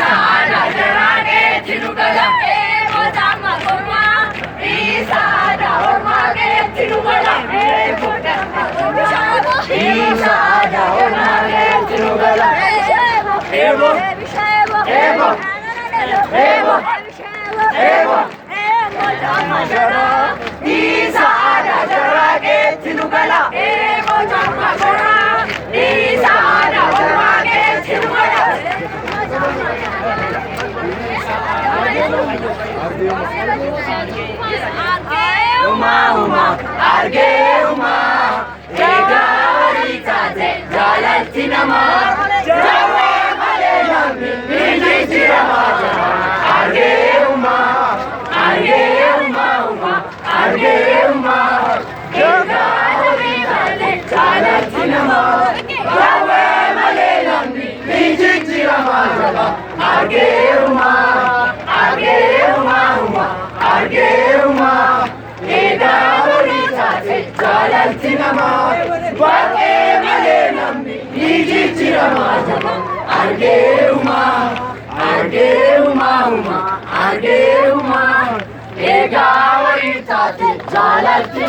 सारा जरागे तिरुगला ए मोजामा गोमा ई सारा और मागे तिरुगला ए मोजामा गोमा ई सारा और मागे तिरुगला एवो एवो एवो एवो मोजामा जरा ई सारा जरागे तिरुगला ए मोजामा गोमा ई सारा और मागे तिरुगला Uma, uma, arge uma, egari taze, jalati nama, jawe male nami, biji jirama jama. Arge uma, uma, arge uma, egari taze, jalati nama, jawe male nami, biji jirama jama. Arge uma, uma, arge uma. Egari taze, jalati nama, jawe male nami, biji jirama jama. Arge uma, uma, arge uma, egari taze, jalati